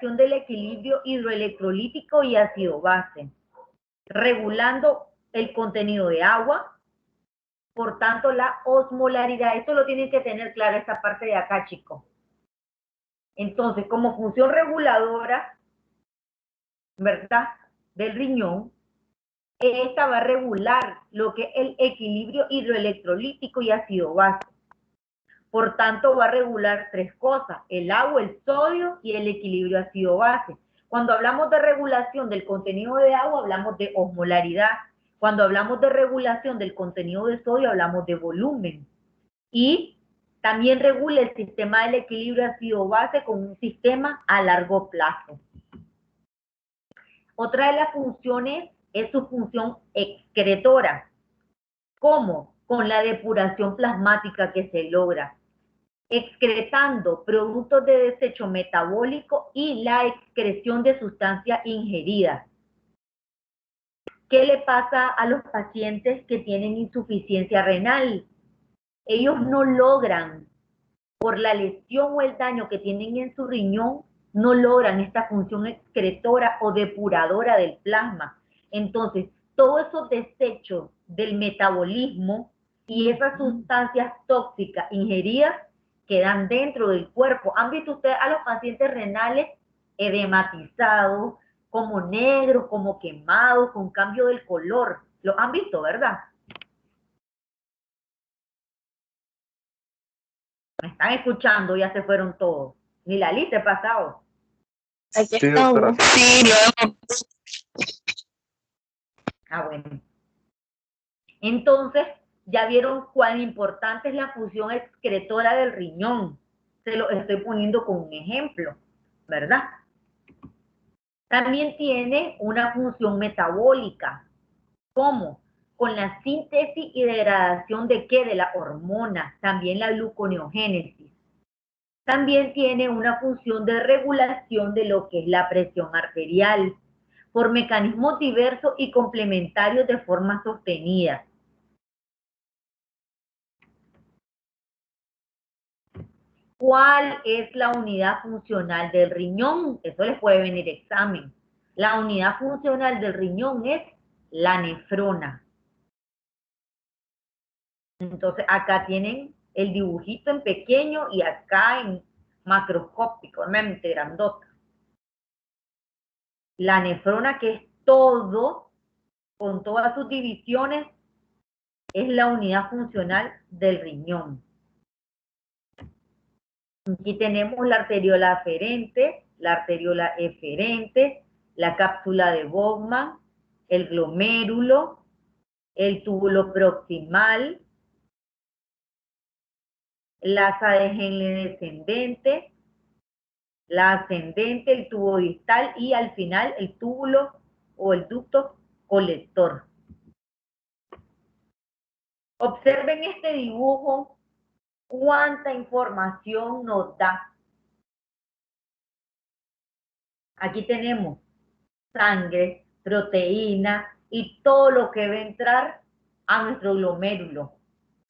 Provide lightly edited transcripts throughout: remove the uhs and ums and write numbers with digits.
regulación del equilibrio hidroelectrolítico y ácido base, regulando el contenido de agua, por tanto la osmolaridad. Esto lo tienen que tener claro, esta parte de acá, chicos. Entonces, como función reguladora, ¿verdad?, del riñón, esta va a regular lo que es el equilibrio hidroelectrolítico y ácido base. Por tanto, va a regular tres cosas: el agua, el sodio y el equilibrio ácido-base. Cuando hablamos de regulación del contenido de agua, hablamos de osmolaridad. Cuando hablamos de regulación del contenido de sodio, hablamos de volumen. Y también regula el sistema del equilibrio ácido-base con un sistema a largo plazo. Otra de las funciones es su función excretora. ¿Cómo? Con la depuración plasmática que se logra, excretando productos de desecho metabólico y la excreción de sustancias ingeridas. ¿Qué le pasa a los pacientes que tienen insuficiencia renal? Ellos no logran, por la lesión o el daño que tienen en su riñón, no logran esta función excretora o depuradora del plasma. Entonces, todos esos desechos del metabolismo y esas sustancias tóxicas ingeridas quedan dentro del cuerpo. ¿Han visto ustedes a los pacientes renales edematizados, como negros, como quemados, con cambio del color? ¿Lo han visto, verdad? ¿Me están escuchando? Ya se fueron todos. Ni la lista he pasado. Aquí estamos. Sí, luego. Ah, bueno. Entonces, ya vieron cuán importante es la función excretora del riñón. Se lo estoy poniendo con un ejemplo, ¿verdad? También tiene una función metabólica. ¿Cómo? Con la síntesis y degradación de ¿qué? De la hormona, también la gluconeogénesis. También tiene una función de regulación de lo que es la presión arterial, por mecanismos diversos y complementarios de forma sostenida. ¿Cuál es la unidad funcional del riñón? Eso les puede venir examen. La unidad funcional del riñón es la nefrona. Entonces, acá tienen el dibujito en pequeño y acá en macroscópico, realmente grandota. La nefrona, que es todo, con todas sus divisiones, es la unidad funcional del riñón. Aquí tenemos la arteriola aferente, la arteriola eferente, la cápsula de Bowman, el glomérulo, el túbulo proximal, la asa de Henle descendente, la ascendente, el tubo distal y al final el túbulo o el ducto colector. Observen este dibujo, cuánta información nos da. Aquí tenemos sangre, proteína y todo lo que va a entrar a nuestro glomérulo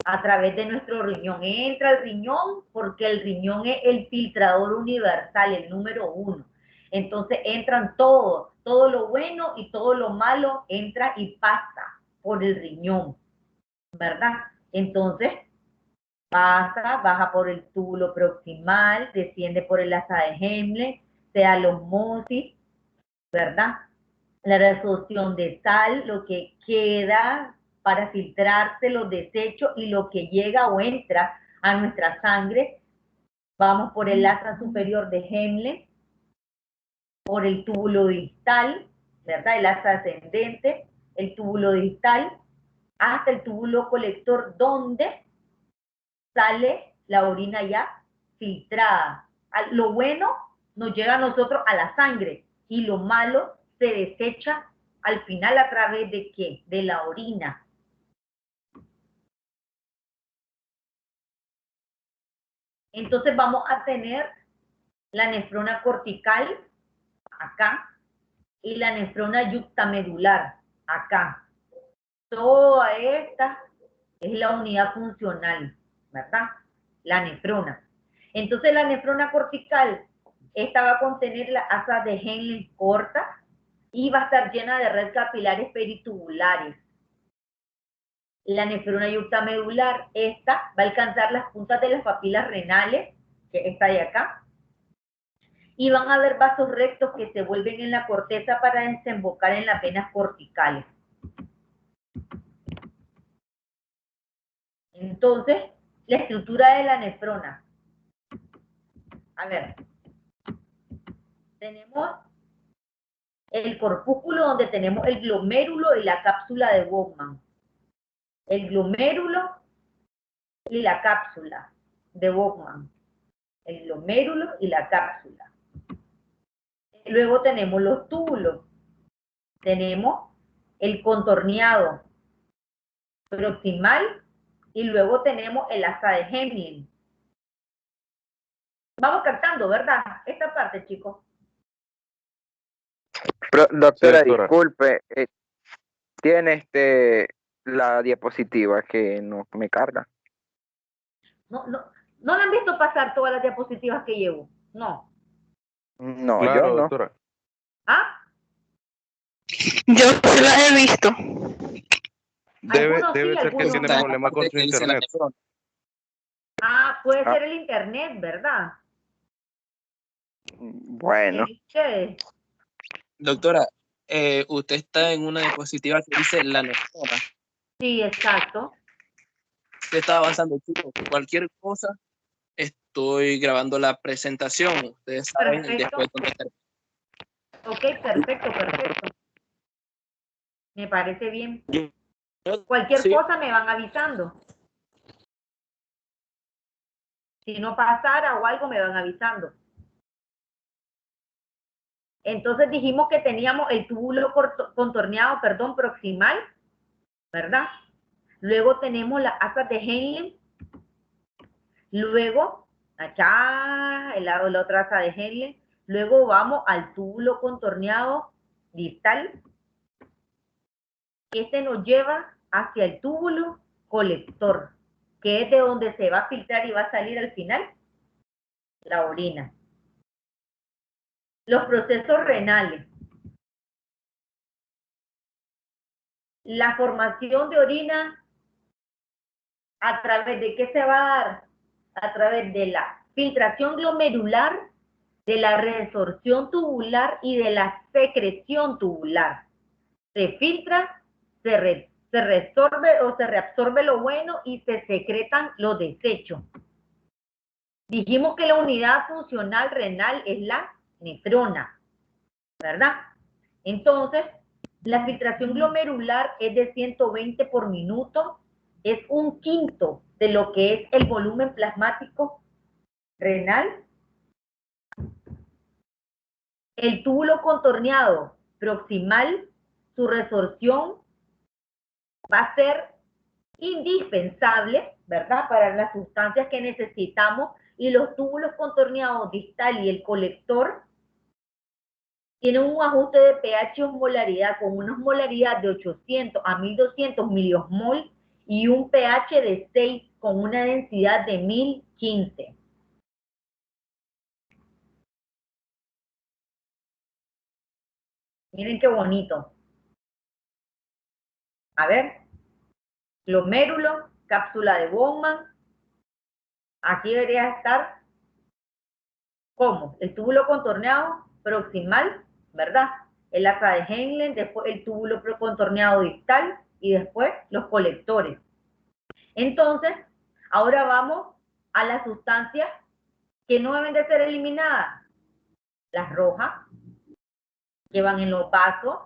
a través de nuestro riñón. Entra al riñón porque el riñón es el filtrador universal, el número 1. Entonces entran todo lo bueno y todo lo malo entra y pasa por el riñón, ¿verdad? Entonces pasa, baja por el túbulo proximal, desciende por el asa de Henle, se da la osmosis, ¿verdad? La resorción de sal, lo que queda para filtrarse los desechos y lo que llega o entra a nuestra sangre. Vamos por el asa superior de Henle, por el túbulo distal, ¿verdad? El asa ascendente, el túbulo distal, hasta el túbulo colector donde sale la orina ya filtrada. Lo bueno nos llega a nosotros a la sangre y lo malo se desecha al final a través de ¿qué? De la orina. Entonces vamos a tener la nefrona cortical acá y la nefrona yuctamedular acá. Toda esta es la unidad funcional, ¿verdad? La nefrona. Entonces la nefrona cortical Esta va a contener las asas de Henle cortas y va a estar llena de redes capilares peritubulares. La nefrona aorta medular, esta va a alcanzar las puntas de las papilas renales, que esta de acá, y van a haber vasos rectos que se vuelven en la corteza para desembocar en las venas corticales. Entonces, la estructura de la nefrona. A ver, tenemos el corpúsculo donde tenemos el glomérulo y la cápsula de Bowman. El glomérulo y la cápsula de Bowman. El glomérulo y la cápsula. Luego tenemos los túbulos. Tenemos el contorneado proximal y luego tenemos el asa de Henle. Vamos captando, ¿verdad? Esta parte, chicos. Pero, doctora, Sí, doctora. disculpe, tiene la diapositiva que no me carga. No la han visto pasar todas las diapositivas que llevo. No. No, Claro, yo no. doctora. ¿Ah? Yo sí la he visto. Debe Algunos sí, ser que algunos tiene no. problemas con su internet. Ah, puede ser el internet, ¿verdad? Bueno. ¿Qué? Doctora, usted está en una diapositiva que dice la nefrona. Sí, exacto. Usted está avanzando, chicos. Cualquier cosa, estoy grabando la presentación. Ustedes saben Perfecto. después dónde está. Ok, perfecto. Me parece bien. Cualquier Sí. cosa me van avisando. Si no pasara o algo, me van avisando. Entonces dijimos que teníamos el túbulo contorneado, proximal, ¿verdad? Luego tenemos las asas de Henle. Luego, acá, la otra asa de Henle. Luego vamos al túbulo contorneado distal. Este nos lleva hacia el túbulo colector, que es de donde se va a filtrar y va a salir al final la orina. Los procesos renales. La formación de orina, ¿a través de qué se va a dar? A través de la filtración glomerular, de la resorción tubular y de la secreción tubular. Se filtra, se resorbe o se reabsorbe lo bueno y se secretan los desechos. Dijimos que la unidad funcional renal es la nefrona, ¿verdad? Entonces, la filtración glomerular es de 120 por minuto, es 1/5 de lo que es el volumen plasmático renal. El túbulo contorneado proximal, su resorción va a ser indispensable, ¿verdad? Para las sustancias que necesitamos, y los túbulos contorneados distal y el colector tienen un ajuste de pH osmolaridad con una osmolaridad de 800 a 1200 miliosmol y un pH de 6 con una densidad de 1015. Miren qué bonito. A ver, glomérulo, cápsula de Bowman. Aquí debería estar, ¿cómo? El túbulo contorneado proximal, ¿verdad? El asa de Henle, después el túbulo contorneado distal y después los colectores. Entonces, ahora vamos a las sustancias que no deben de ser eliminadas. Las rojas, que van en los vasos,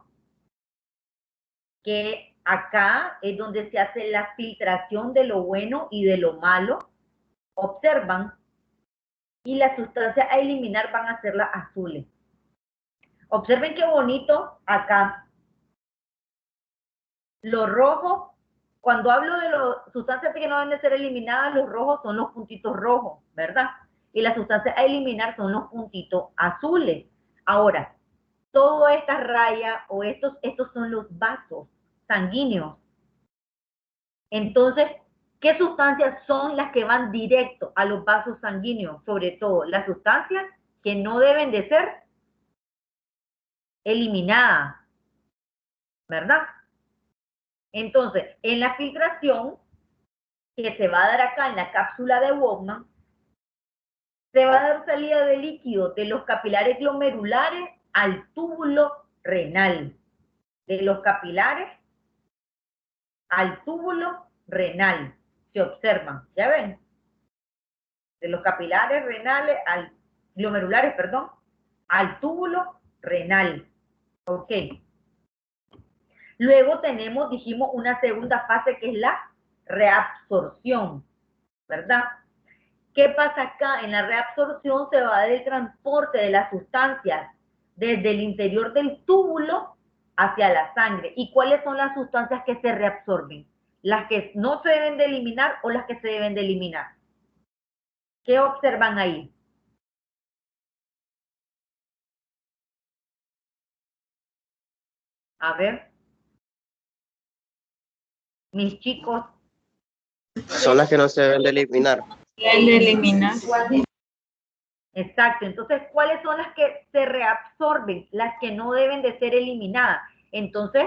que acá es donde se hace la filtración de lo bueno y de lo malo. Observan, y las sustancias a eliminar van a ser las azules. Observen qué bonito acá. Los rojos, cuando hablo de las sustancias que no deben de ser eliminadas, los rojos son los puntitos rojos, ¿verdad? Y las sustancias a eliminar son los puntitos azules. Ahora, todas estas rayas o estos son los vasos sanguíneos. Entonces, ¿qué sustancias son las que van directo a los vasos sanguíneos? Sobre todo, las sustancias que no deben de ser eliminadas, ¿verdad? Entonces, en la filtración que se va a dar acá en la cápsula de Bowman, se va a dar salida de líquido de los capilares glomerulares al túbulo renal. De los capilares al túbulo renal. Se observan, ¿ya ven? De los capilares renales al glomerulares, perdón, al túbulo renal. Ok. Luego tenemos, dijimos, una segunda fase que es la reabsorción, ¿verdad? ¿Qué pasa acá? En la reabsorción se va a dar el transporte de las sustancias desde el interior del túbulo hacia la sangre. ¿Y cuáles son las sustancias que se reabsorben? ¿Las que no se deben de eliminar o las que se deben de eliminar? ¿Qué observan ahí? A ver. Mis chicos. Son las que no se deben de eliminar. Exacto. Entonces, ¿cuáles son las que se reabsorben? Las que no deben de ser eliminadas. Entonces,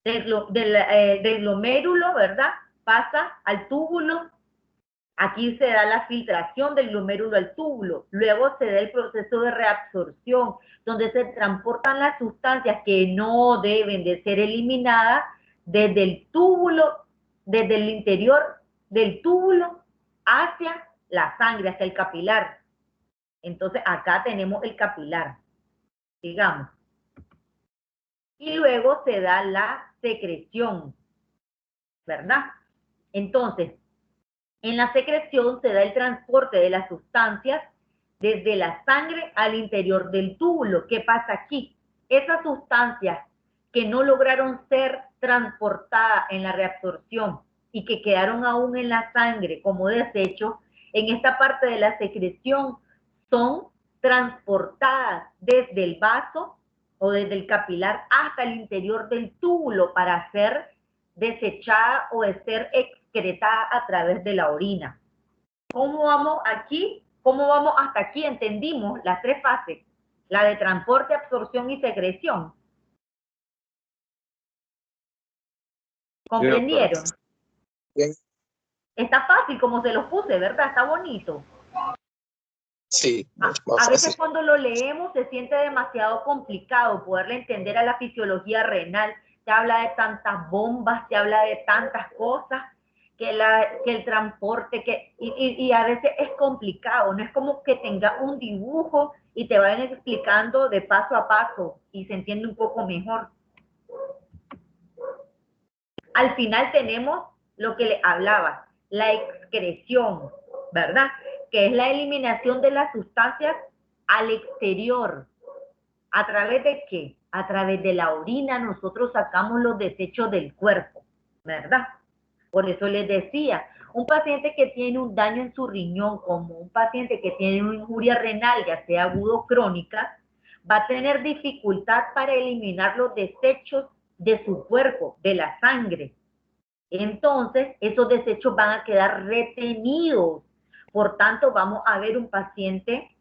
del glomérulo, ¿verdad? Pasa al túbulo. Aquí se da la filtración del glomérulo al túbulo. Luego se da el proceso de reabsorción, donde se transportan las sustancias que no deben de ser eliminadas desde el túbulo, desde el interior del túbulo hacia la sangre, hacia el capilar. Entonces, acá tenemos el capilar, digamos. Y luego se da la secreción, ¿verdad? Entonces, en la secreción se da el transporte de las sustancias desde la sangre al interior del túbulo. ¿Qué pasa aquí? Esas sustancias que no lograron ser transportadas en la reabsorción y que quedaron aún en la sangre como desecho, en esta parte de la secreción son transportadas desde el vaso o desde el capilar hasta el interior del túbulo para ser desechada o de ser excretada a través de la orina. ¿Cómo vamos aquí? ¿Cómo vamos hasta aquí? Entendimos las tres fases, la de transporte, absorción y secreción. ¿Comprendieron? Bien. Está fácil como se los puse, ¿verdad? Está bonito. Sí, A veces cuando lo leemos se siente demasiado complicado poderle entender a la fisiología renal. Se habla de tantas bombas, se habla de tantas cosas, que el transporte, y a veces es complicado. No es como que tenga un dibujo y te vayan explicando de paso a paso y se entiende un poco mejor. Al final tenemos lo que le hablaba, la excreción, ¿verdad? Que es la eliminación de las sustancias al exterior. ¿A través de qué? A través de la orina nosotros sacamos los desechos del cuerpo, ¿verdad? Por eso les decía, un paciente que tiene un daño en su riñón, como un paciente que tiene una injuria renal, ya sea agudo o crónica, va a tener dificultad para eliminar los desechos de su cuerpo, de la sangre. Entonces, esos desechos van a quedar retenidos. Por tanto, vamos a ver un paciente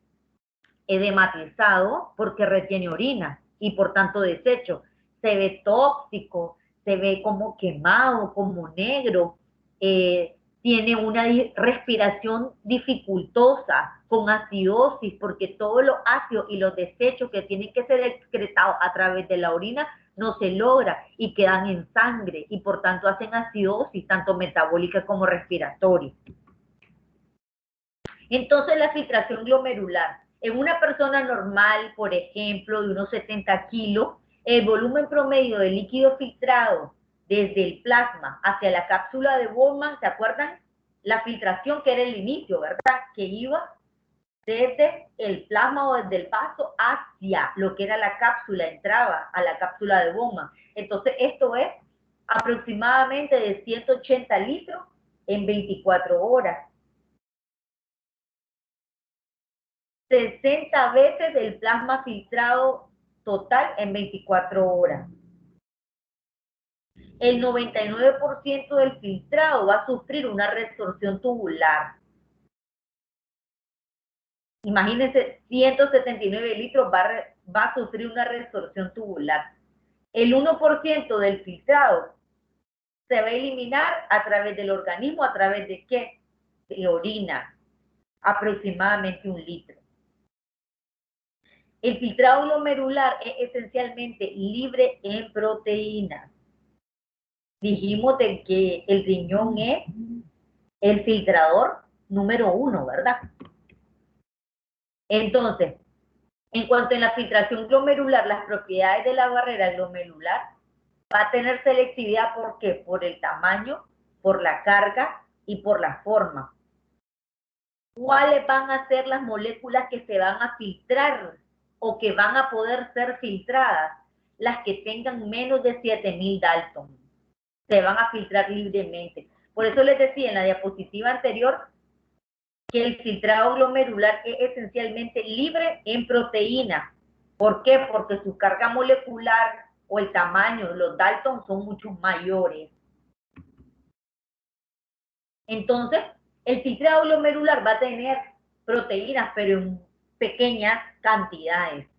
edematizado porque retiene orina y por tanto desecho. Se ve tóxico, se ve como quemado, como negro, tiene una respiración dificultosa, con acidosis, porque todos los ácidos y los desechos que tienen que ser excretados a través de la orina no se logra y quedan en sangre y por tanto hacen acidosis, tanto metabólica como respiratoria. Entonces la filtración glomerular. En una persona normal, por ejemplo, de unos 70 kilos, el volumen promedio de líquido filtrado desde el plasma hacia la cápsula de Bowman, ¿se acuerdan? La filtración que era el inicio, ¿verdad? Que iba desde el plasma o desde el vaso hacia lo que era la cápsula, entraba a la cápsula de Bowman. Entonces esto es aproximadamente de 180 litros en 24 horas. 60 veces el plasma filtrado total en 24 horas. El 99% del filtrado va a sufrir una resorción tubular. Imagínense, 179 litros va a sufrir una resorción tubular. El 1% del filtrado se va a eliminar a través del organismo, ¿a través de qué? De orina, aproximadamente 1 litro. El filtrado glomerular es esencialmente libre en proteínas. Dijimos de que el riñón es el filtrador número 1, ¿verdad? Entonces, en cuanto a la filtración glomerular, las propiedades de la barrera glomerular va a tener selectividad, ¿por qué? Por el tamaño, por la carga y por la forma. ¿Cuáles van a ser las moléculas que se van a filtrar o que van a poder ser filtradas? Las que tengan menos de 7000 Dalton. Se van a filtrar libremente. Por eso les decía en la diapositiva anterior que el filtrado glomerular es esencialmente libre en proteína. ¿Por qué? Porque su carga molecular o el tamaño, los Dalton son mucho mayores. Entonces, el filtrado glomerular va a tener proteínas, pero en pequeñas cantidades.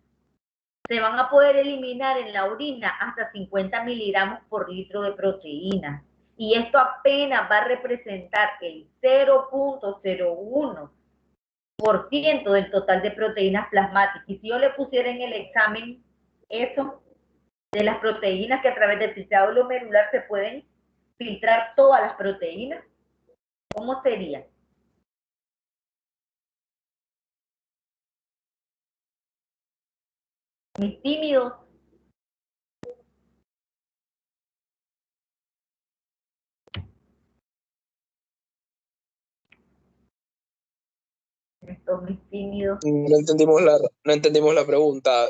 Se van a poder eliminar en la orina hasta 50 miligramos por litro de proteína. Y esto apenas va a representar el 0.01% del total de proteínas plasmáticas. Y si yo le pusiera en el examen eso, de las proteínas que a través del filtrado glomerular se pueden filtrar todas las proteínas, ¿cómo sería? Mis tímidos. Estos mis tímidos. No entendimos la pregunta.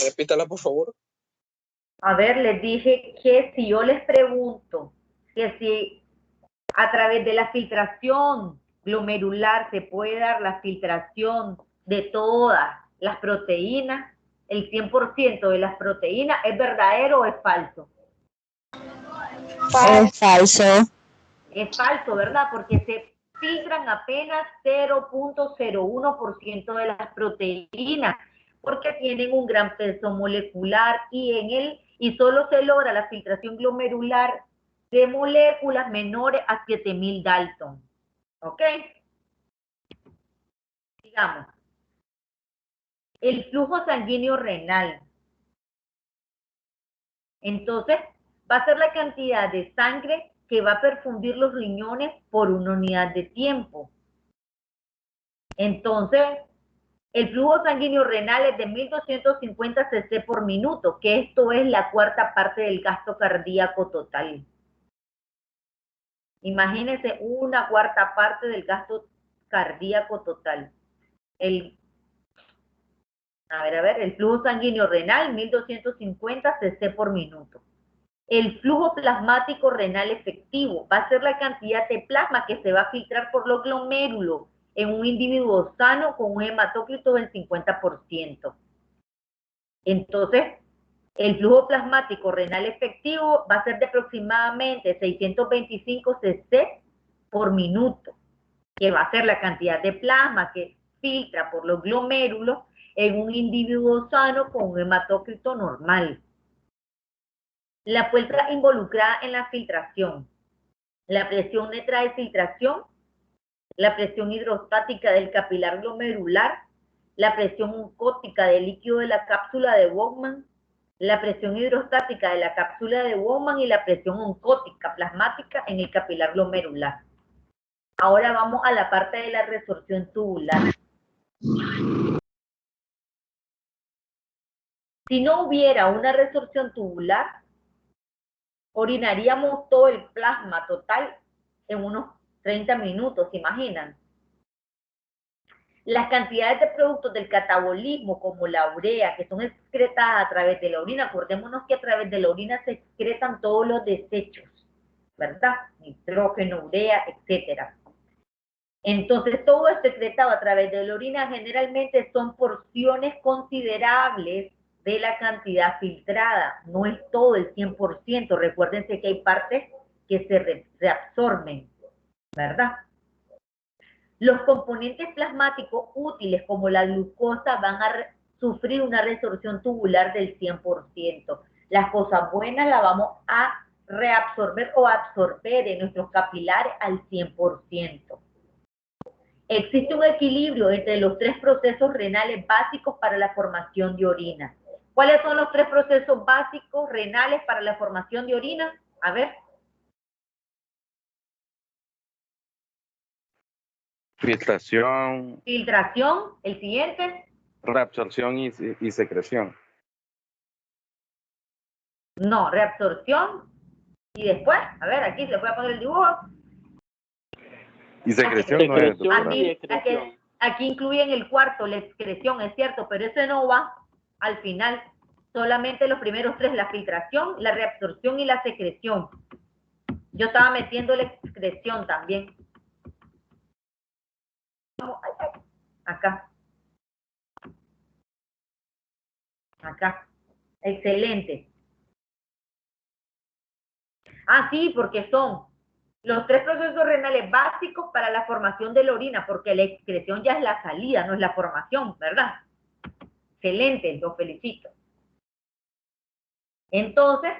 Repítala, por favor. A ver, les dije que si yo les pregunto que si a través de la filtración glomerular se puede dar la filtración de todas las proteínas, el 100% de las proteínas, ¿es verdadero o es falso? Es falso. Es falso, ¿verdad? Porque se filtran apenas 0.01% de las proteínas, porque tienen un gran peso molecular y solo se logra la filtración glomerular de moléculas menores a 7000 Dalton. ¿Ok? Digamos, el flujo sanguíneo renal. Entonces, va a ser la cantidad de sangre que va a perfundir los riñones por una unidad de tiempo. Entonces, el flujo sanguíneo renal es de 1250 cc por minuto, que esto es la cuarta parte del gasto cardíaco total. Imagínense una cuarta parte del gasto cardíaco total. El flujo sanguíneo renal, 1250 cc por minuto. El flujo plasmático renal efectivo va a ser la cantidad de plasma que se va a filtrar por los glomérulos en un individuo sano con un hematócrito del 50%. Entonces, el flujo plasmático renal efectivo va a ser de aproximadamente 625 cc por minuto, que va a ser la cantidad de plasma que filtra por los glomérulos en un individuo sano con un hematócrito normal. La fuerza involucrada en la filtración, la presión netra de filtración, la presión hidrostática del capilar glomerular, la presión oncótica del líquido de la cápsula de Bowman, la presión hidrostática de la cápsula de Bowman y la presión oncótica plasmática en el capilar glomerular. Ahora vamos a la parte de la resorción tubular. Si no hubiera una resorción tubular, orinaríamos todo el plasma total en unos 30 minutos, ¿se imaginan? Las cantidades de productos del catabolismo, como la urea, que son excretadas a través de la orina, acordémonos que a través de la orina se excretan todos los desechos, ¿verdad? Nitrógeno, urea, etcétera. Entonces, todo esto excretado a través de la orina generalmente son porciones considerables de la cantidad filtrada, no es todo el 100%, recuérdense que hay partes que se reabsorben, ¿verdad? Los componentes plasmáticos útiles como la glucosa van a sufrir una resorción tubular del 100%. Las cosas buenas las vamos a reabsorber o absorber en nuestros capilares al 100%. Existe un equilibrio entre los 3 procesos renales básicos para la formación de orina. ¿Cuáles son los 3 procesos básicos renales para la formación de orina? A ver. Filtración, Filtración, el siguiente. reabsorción y secreción. No, reabsorción. Y después, a ver, aquí se puede poner el dibujo. Y secreción no es, doctora. Aquí incluyen el cuarto, la excreción, es cierto, pero eso no va al final. Solamente los primeros 3, la filtración, la reabsorción y la secreción. Yo estaba metiendo la excreción también. Acá. Acá. Excelente. Ah, sí, porque son los 3 procesos renales básicos para la formación de la orina, porque la excreción ya es la salida, no es la formación, ¿verdad? Excelente, los felicito. Entonces,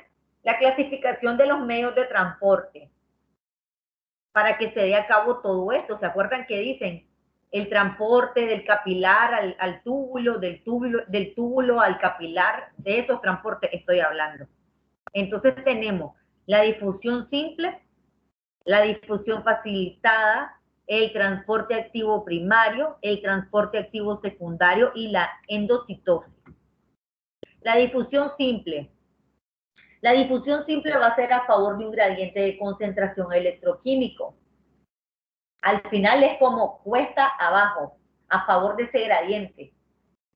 la clasificación de los medios de transporte. Para que se dé a cabo todo esto, ¿se acuerdan que dicen? El transporte del capilar al túbulo, del túbulo al capilar, de esos transportes estoy hablando. Entonces tenemos la difusión simple, la difusión facilitada, el transporte activo primario, el transporte activo secundario y la endocitosis. La difusión simple. La difusión simple va a ser a favor de un gradiente de concentración electroquímico. Al final es como cuesta abajo, a favor de ese gradiente.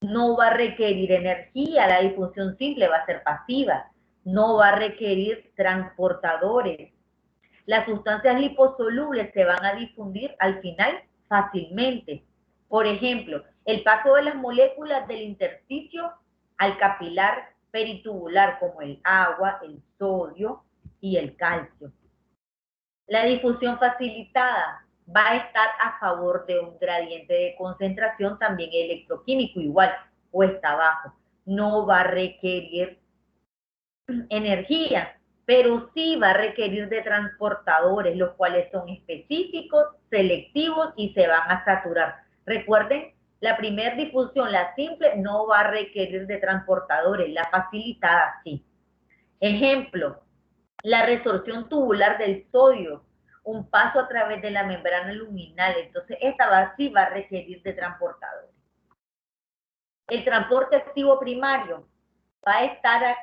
No va a requerir energía, la difusión simple va a ser pasiva. No va a requerir transportadores. Las sustancias liposolubles se van a difundir al final fácilmente. Por ejemplo, el paso de las moléculas del intersticio al capilar peritubular, como el agua, el sodio y el calcio. La difusión facilitada va a estar a favor de un gradiente de concentración también electroquímico, igual, cuesta abajo. No va a requerir energía, pero sí va a requerir de transportadores, los cuales son específicos, selectivos y se van a saturar. Recuerden, la primera difusión, la simple, no va a requerir de transportadores, la facilitada sí. Ejemplo, la resorción tubular del sodio, un paso a través de la membrana luminal, entonces esta sí va a requerir de transportadores. El transporte activo primario va a estar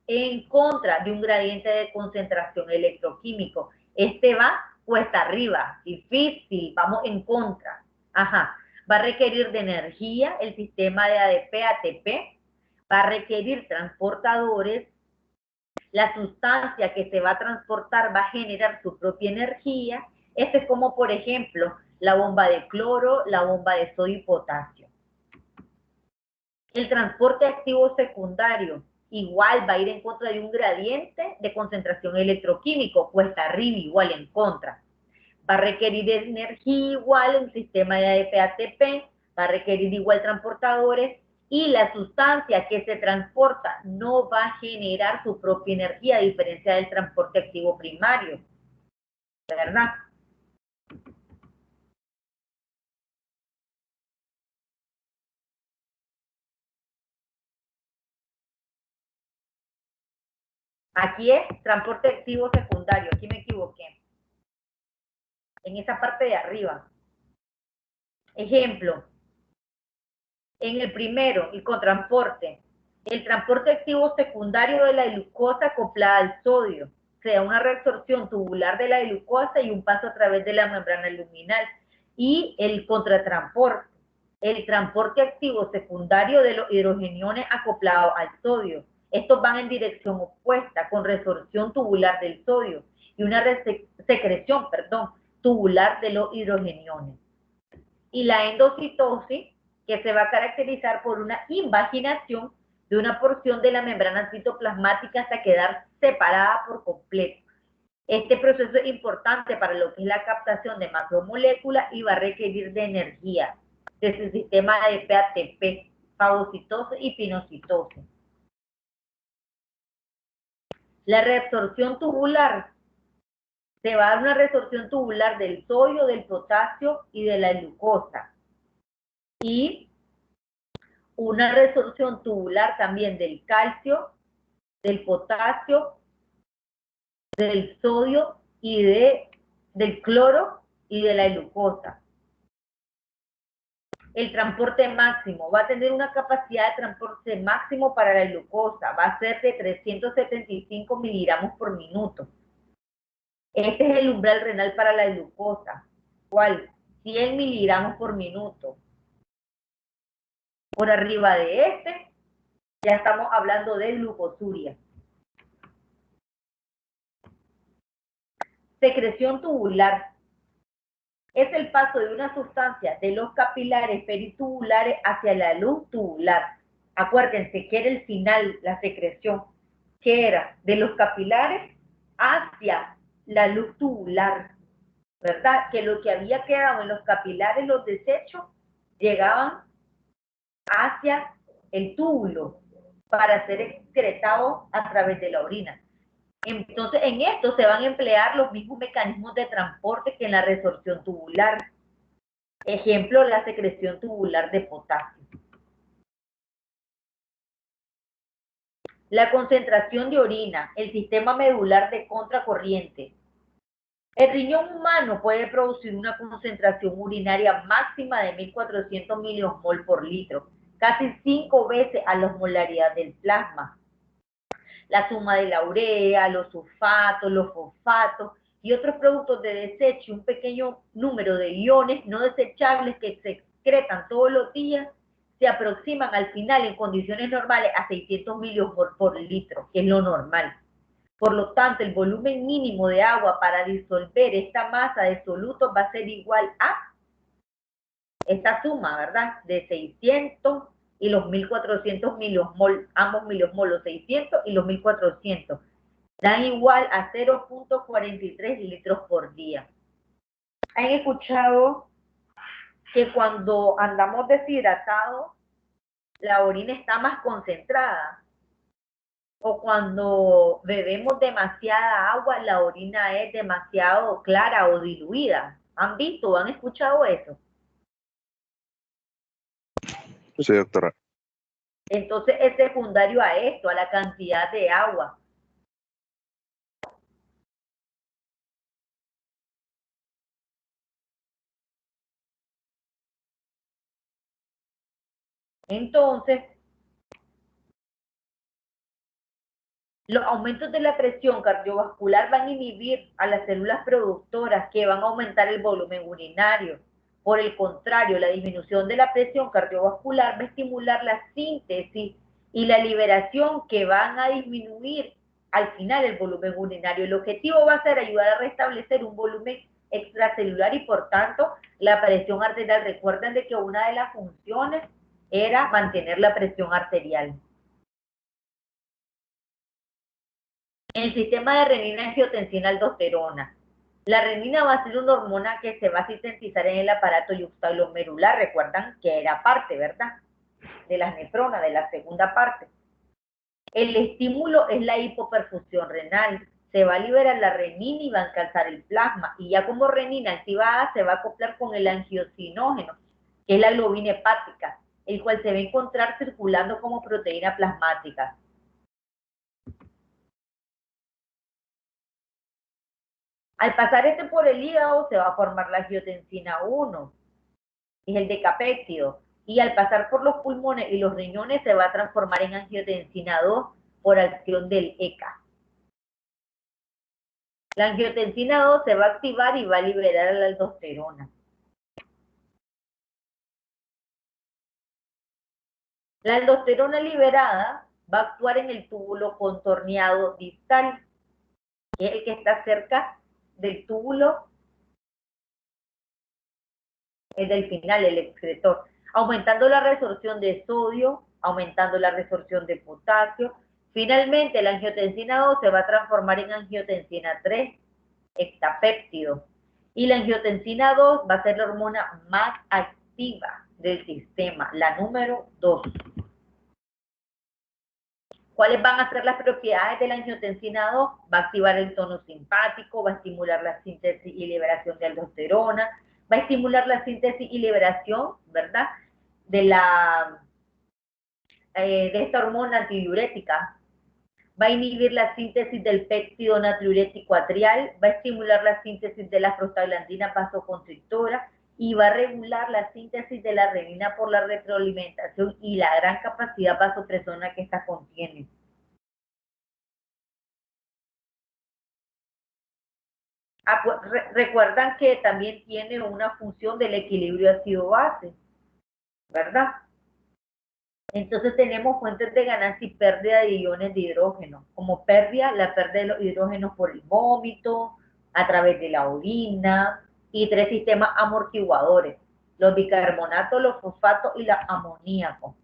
en contra de un gradiente de concentración electroquímico. Este va cuesta arriba, difícil, vamos en contra. Ajá. Va a requerir de energía, el sistema de ADP-ATP, va a requerir transportadores, la sustancia que se va a transportar va a generar su propia energía. Este es como, por ejemplo, la bomba de cloro, la bomba de sodio y potasio. El transporte activo secundario igual va a ir en contra de un gradiente de concentración electroquímico, cuesta arriba igual en contra. Va a requerir energía igual, un sistema de ADP-ATP, va a requerir igual transportadores, y la sustancia que se transporta no va a generar su propia energía, a diferencia del transporte activo primario, ¿verdad? Aquí es transporte activo secundario, aquí me equivoqué. En esa parte de arriba. Ejemplo, en el primero, el cotransporte. El transporte activo secundario de la glucosa acoplada al sodio, sea una reabsorción tubular de la glucosa y un paso a través de la membrana luminal. Y el contratransporte, el transporte activo secundario de los hidrogeniones acoplados al sodio. Estos van en dirección opuesta, con resorción tubular del sodio y una secreción, tubular de los hidrogeniones. Y la endocitosis, que se va a caracterizar por una invaginación de una porción de la membrana citoplasmática hasta quedar separada por completo. Este proceso es importante para lo que es la captación de macromoléculas y va a requerir de energía de su sistema de PATP, fagocitosis y pinocitosis. La reabsorción tubular. Se va a dar una reabsorción tubular del sodio, del potasio y de la glucosa. Y una reabsorción tubular también del calcio, del potasio, del sodio y del cloro y de la glucosa. El transporte máximo va a tener una capacidad de transporte máximo para la glucosa, va a ser de 375 miligramos por minuto. Este es el umbral renal para la glucosa, ¿cuál? 100 miligramos por minuto. Por arriba de este, ya estamos hablando de glucosuria. Secreción tubular. Es el paso de una sustancia de los capilares peritubulares hacia la luz tubular. Acuérdense que era el final, la secreción, que era de los capilares hacia la luz tubular, ¿verdad? Que lo que había quedado en los capilares, los desechos, llegaban hacia el túbulo para ser excretados a través de la orina. Entonces, en esto se van a emplear los mismos mecanismos de transporte que en la resorción tubular. Ejemplo, la secreción tubular de potasio. La concentración de orina, el sistema medular de contracorriente. El riñón humano puede producir una concentración urinaria máxima de 1400 miliosmol por litro, casi 5 veces a la osmolaridad del plasma. La suma de la urea, los sulfatos, los fosfatos y otros productos de desecho y un pequeño número de iones no desechables que se excretan todos los días se aproximan al final en condiciones normales a 600 miliosmol por litro, que es lo normal. Por lo tanto, el volumen mínimo de agua para disolver esta masa de solutos va a ser igual a esta suma, ¿verdad? De 600 y los 1400 miliosmol, ambos miliosmol, los 600 y los 1400, dan igual a 0.43 litros por día. ¿Han escuchado que cuando andamos deshidratados, la orina está más concentrada? O cuando bebemos demasiada agua, la orina es demasiado clara o diluida. ¿Han visto o han escuchado eso? Sí, doctora. Entonces es secundario a esto, a la cantidad de agua. Entonces, los aumentos de la presión cardiovascular van a inhibir a las células productoras que van a aumentar el volumen urinario. Por el contrario, la disminución de la presión cardiovascular va a estimular la síntesis y la liberación que van a disminuir al final el volumen urinario. El objetivo va a ser ayudar a restablecer un volumen extracelular y por tanto la presión arterial. Recuerden de que una de las funciones era mantener la presión arterial. El sistema de renina, angiotensina, aldosterona. La renina va a ser una hormona que se va a sintetizar en el aparato yuxtaglomerular. Recuerdan que era parte, ¿verdad? De las nefronas, de la segunda parte. El estímulo es la hipoperfusión renal. Se va a liberar la renina y va a encalzar el plasma. Y ya como renina activada se va a acoplar con el angiocinógeno, que es la globina hepática, el cual se va a encontrar circulando como proteína plasmática. Al pasar este por el hígado se va a formar la angiotensina 1, es el decapéptido, y al pasar por los pulmones y los riñones se va a transformar en angiotensina 2 por acción del ECA. La angiotensina 2 se va a activar y va a liberar la aldosterona. La aldosterona liberada va a actuar en el túbulo contorneado distal, que es el que está cerca del túbulo, es del final, el excretor, aumentando la resorción de sodio, aumentando la resorción de potasio. Finalmente, la angiotensina 2 se va a transformar en angiotensina 3 hexapéptidos. Y la angiotensina 2 va a ser la hormona más activa del sistema, la número 2. ¿Cuáles van a ser las propiedades de la angiotensina 2? Va a activar el tono simpático, va a estimular la síntesis y liberación de aldosterona, va a estimular la síntesis y liberación, ¿verdad?, de esta hormona antidiurética. Va a inhibir la síntesis del péptido natriurético atrial, va a estimular la síntesis de la prostaglandina vasoconstrictora y va a regular la síntesis de la renina por la retroalimentación y la gran capacidad vasopresora que esta contiene. Recuerdan que también tiene una función del equilibrio ácido-base, ¿verdad? Entonces tenemos fuentes de ganancia y pérdida de iones de hidrógeno, como pérdida, la pérdida de los hidrógenos por el vómito, a través de la orina, y 3 sistemas amortiguadores, los bicarbonatos, los fosfatos y los amoníacos.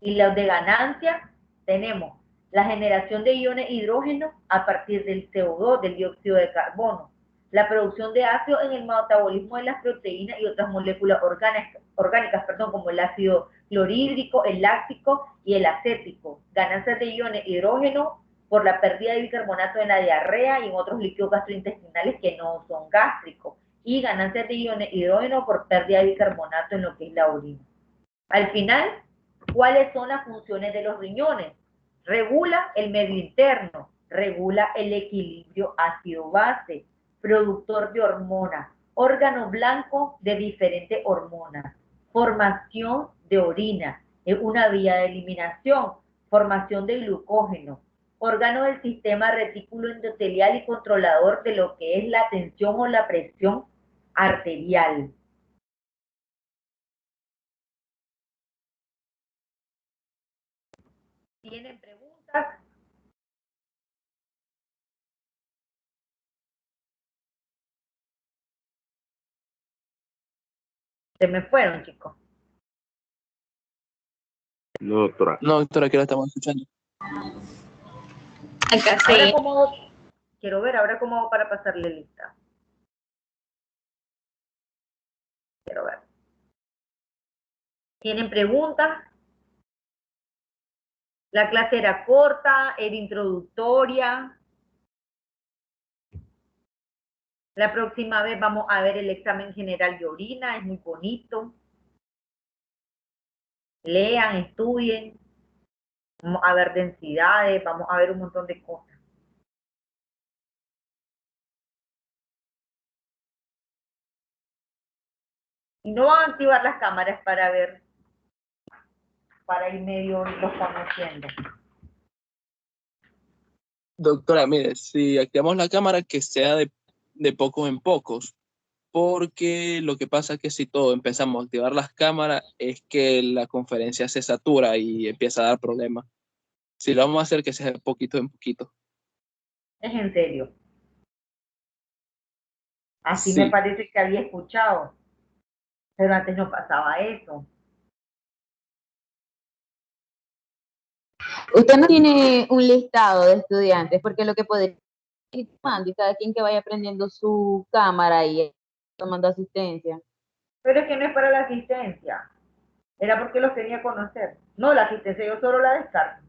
Y los de ganancia tenemos la generación de iones de hidrógeno a partir del CO2, del dióxido de carbono, la producción de ácido en el metabolismo de las proteínas y otras moléculas orgánicas, como el ácido clorhídrico, el láctico y el acético, ganancias de iones de hidrógeno por la pérdida de bicarbonato en la diarrea y en otros líquidos gastrointestinales que no son gástricos, y ganancias de iones de hidrógeno por pérdida de bicarbonato en lo que es la orina. Al final, ¿cuáles son las funciones de los riñones? Regula el medio interno, regula el equilibrio ácido-base, productor de hormonas, órgano blanco de diferentes hormonas, formación de orina, es una vía de eliminación, formación de glucógeno, órgano del sistema retículo endotelial y controlador de lo que es la tensión o la presión arterial. ¿Tienen preguntas? Se me fueron, chicos. No, doctora. No, doctora, que la estamos escuchando. Acá Ahora, sí. ¿cómo? Quiero ver ahora cómo hago para pasarle lista. Quiero ver. ¿Tienen preguntas? La clase era corta, era introductoria. La próxima vez vamos a ver el examen general de orina, es muy bonito. Lean, estudien. Vamos a ver densidades, vamos a ver un montón de cosas. Y no van a activar las cámaras para ver, para ir medio los conociendo. Doctora, mire, si activamos la cámara, que sea de pocos en pocos, porque lo que pasa es que si todos empezamos a activar las cámaras, es que la conferencia se satura y empieza a dar problemas. Si lo vamos a hacer, que sea de poquito en poquito. Es en serio. Así Sí. me parece que había escuchado. Pero antes no pasaba eso. Usted no tiene un listado de estudiantes, porque lo que puede ir tomando y cada quien que vaya prendiendo su cámara y tomando asistencia. Pero es que no es para la asistencia. Era porque los tenía que conocer. No, la asistencia yo solo la descarto.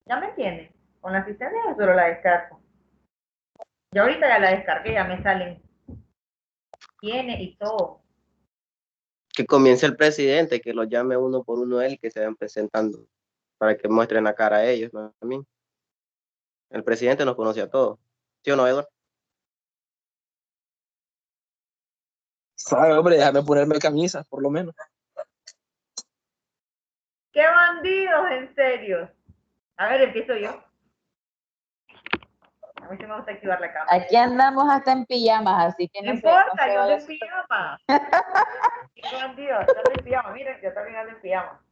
¿Ya me entienden? Con la asistencia yo solo la descarto. Y ahorita ya la descargué, ya me salen tiene y todo. Que comience el presidente, que los llame uno por uno él, que se vayan presentando, para que muestren la cara a ellos, no a mí. El presidente nos conoce a todos. ¿Sí o no, Eduardo? Sabe, hombre, déjame ponerme camisa, por lo menos. ¡Qué bandidos, en serio! A ver, empiezo yo. A mí sí me gusta activar la cámara. Aquí andamos hasta en pijamas, así que No no importa, sé, yo ando vaya. en pijama. ¡Qué bandidos! Yo ando en pijama, miren, yo también ando en pijama.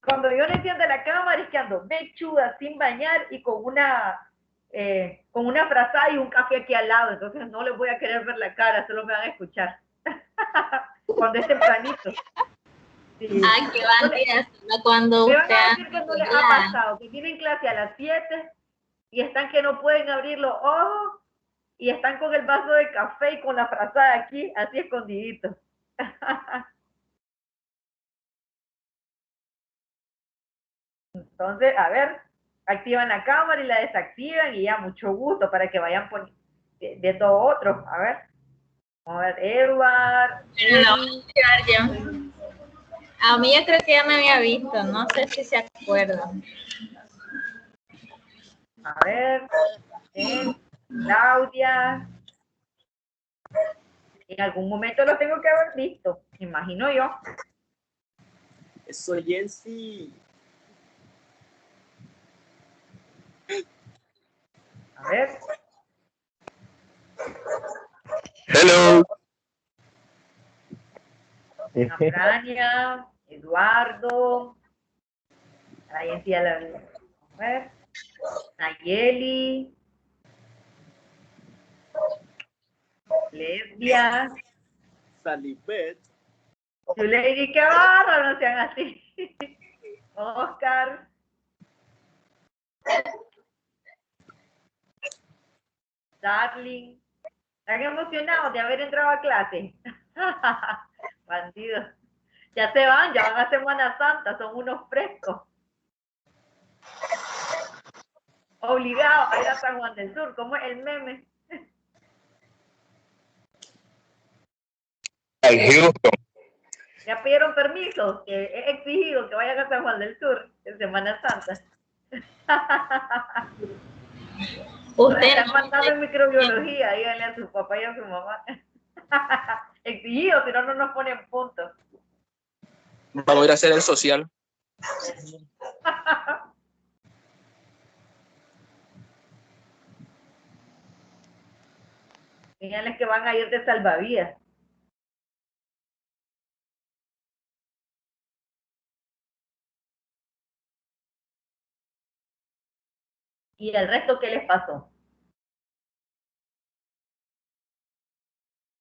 Cuando yo no enciendo la cámara es que ando mechuda, sin bañar y con una frazada y un café aquí al lado. Entonces no les voy a querer ver la cara, solo me van a escuchar. Cuando es tempranito. Sí. Ah, que van días cuando Me van usted a decir que no les ha pasado, que tienen clase a las 7 y están que no pueden abrir los ojos y están con el vaso de café y con la frazada aquí, así escondidito. Entonces, a ver, activan la cámara y la desactivan y ya, mucho gusto para que vayan viendo otros. A ver, vamos a ver, Edward, No, Eddie, yo. A mí yo creo que ya me había visto, no sé si se acuerda. a ver, Claudia. En algún momento lo tengo que haber visto, imagino yo. Eso, Jensi. A ver, Hello. Afrania, Eduardo, ahí sí ya la vi. A ver, Nayeli, Lesbia, Salibet. Lady, qué bárbaro, no sean así. Oscar, Darling, ¿están emocionados de haber entrado a clase? Bandidos. Ya se van a Semana Santa, son unos frescos. Obligados a ir a San Juan del Sur, como es el meme. Houston. Ya pidieron permiso, que he exigido que vayan a San Juan del Sur en Semana Santa. Usted Están mandando en microbiología, díganle a su papá y a su mamá. Exigido, si no, no nos ponen puntos. Vamos a ir a hacer el social. Díganles que van a ir de salvavidas. ¿Y el resto qué les pasó?